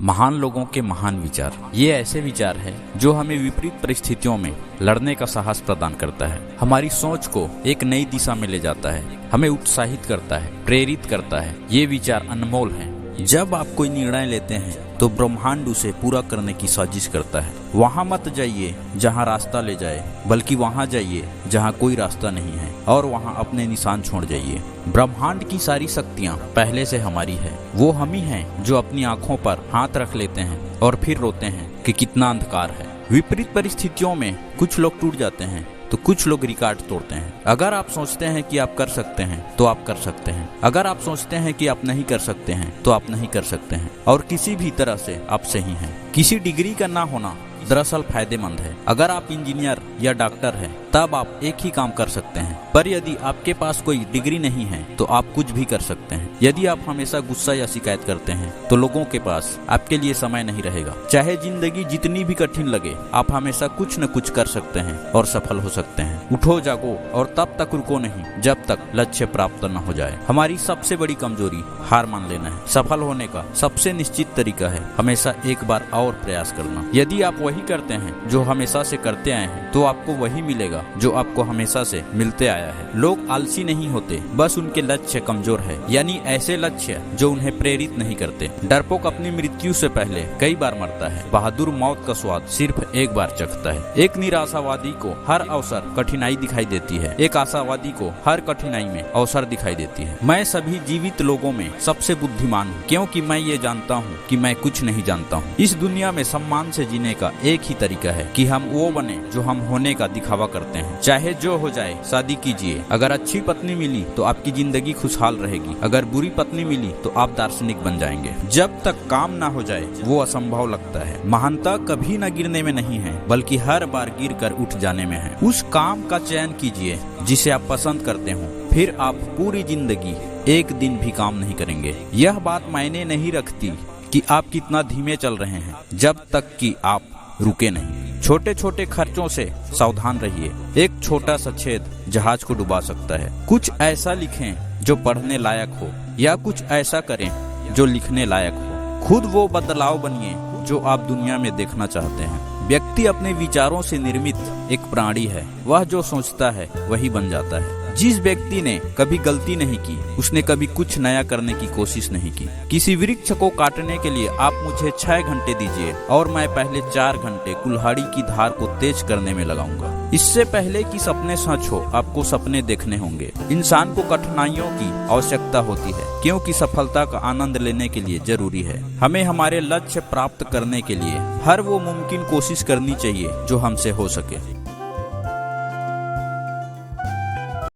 महान लोगों के महान विचार, ये ऐसे विचार है जो हमें विपरीत परिस्थितियों में लड़ने का साहस प्रदान करता है, हमारी सोच को एक नई दिशा में ले जाता है, हमें उत्साहित करता है, प्रेरित करता है। ये विचार अनमोल हैं। जब आप कोई निर्णय लेते हैं तो ब्रह्मांड उसे पूरा करने की साजिश करता है। वहाँ मत जाइए जहाँ रास्ता ले जाए, बल्कि वहाँ जाइए जहाँ कोई रास्ता नहीं है और वहाँ अपने निशान छोड़ जाइए। ब्रह्मांड की सारी शक्तियाँ पहले से हमारी है। वो हम ही हैं जो अपनी आंखों पर हाथ रख लेते हैं और फिर रोते हैं कि कितना अंधकार है। विपरीत परिस्थितियों में कुछ लोग टूट जाते हैं तो कुछ लोग रिकॉर्ड तोड़ते हैं। अगर आप सोचते हैं कि आप कर सकते हैं तो आप कर सकते हैं। अगर आप सोचते हैं कि आप नहीं कर सकते हैं तो आप नहीं कर सकते हैं, और किसी भी तरह से आप सही हैं। किसी डिग्री का ना होना दरअसल फायदेमंद है। अगर आप इंजीनियर या डॉक्टर हैं तब आप एक ही काम कर सकते हैं, पर यदि आपके पास कोई डिग्री नहीं है तो आप कुछ भी कर सकते हैं। यदि आप हमेशा गुस्सा या शिकायत करते हैं तो लोगों के पास आपके लिए समय नहीं रहेगा। चाहे जिंदगी जितनी भी कठिन लगे, आप हमेशा कुछ न कुछ कर सकते हैं और सफल हो सकते हैं। उठो जागो और तब तक रुको नहीं जब तक लक्ष्य प्राप्त न हो जाए। हमारी सबसे बड़ी कमजोरी हार मान लेना है। सफल होने का सबसे निश्चित तरीका है हमेशा एक बार और प्रयास करना। यदि आप वही करते हैं जो हमेशा से करते आए हैं तो आपको वही मिलेगा जो आपको हमेशा से मिलते आया है। लोग आलसी नहीं होते, बस उनके लक्ष्य कमजोर है, यानी ऐसे लक्ष्य जो उन्हें प्रेरित नहीं करते। डरपोक अपनी मृत्यु से पहले कई बार मरता है, बहादुर मौत का स्वाद सिर्फ एक बार चखता है। एक निराशावादी को हर अवसर कठिनाई दिखाई देती है, एक आशावादी को हर कठिनाई में अवसर दिखाई देती है। मैं सभी जीवित लोगों में सबसे बुद्धिमान हूँ, क्योंकि मैं ये जानता हूँ कि मैं कुछ नहीं जानता हूँ। इस दुनिया में सम्मान से जीने का एक ही तरीका है कि हम वो बने जो हम होने का दिखावा करते हैं। चाहे जो हो जाए शादी कीजिए। अगर अच्छी पत्नी मिली तो आपकी जिंदगी खुशहाल रहेगी, अगर बुरी पत्नी मिली तो आप दार्शनिक बन जाएंगे। जब तक काम ना हो जाए वो असंभव लगता है। महानता कभी न गिरने में नहीं है, बल्कि हर बार गिर कर उठ जाने में है। उस काम का चयन कीजिए जिसे आप पसंद करते हो, फिर आप पूरी जिंदगी एक दिन भी काम नहीं करेंगे। यह बात मायने नहीं रखती कि आप कितना धीमे चल रहे हैं, जब तक कि आप रुके नहीं। छोटे छोटे खर्चों से सावधान रहिए। एक छोटा सा छेद जहाज को डुबा सकता है। कुछ ऐसा लिखें जो पढ़ने लायक हो, या कुछ ऐसा करें जो लिखने लायक हो। खुद वो बदलाव बनिए जो आप दुनिया में देखना चाहते हैं। व्यक्ति अपने विचारों से निर्मित एक प्राणी है। वह जो सोचता है वही बन जाता है। जिस व्यक्ति ने कभी गलती नहीं की, उसने कभी कुछ नया करने की कोशिश नहीं की। किसी वृक्ष को काटने के लिए आप मुझे 6 घंटे दीजिए और मैं पहले 4 घंटे कुल्हाड़ी की धार को तेज करने में लगाऊंगा। इससे पहले कि सपने सच हो, आपको सपने देखने होंगे। इंसान को कठिनाइयों की आवश्यकता होती है, क्योंकि सफलता का आनंद लेने के लिए जरूरी है। हमें हमारे लक्ष्य प्राप्त करने के लिए हर वो मुमकिन कोशिश करनी चाहिए जो हमसे हो सके।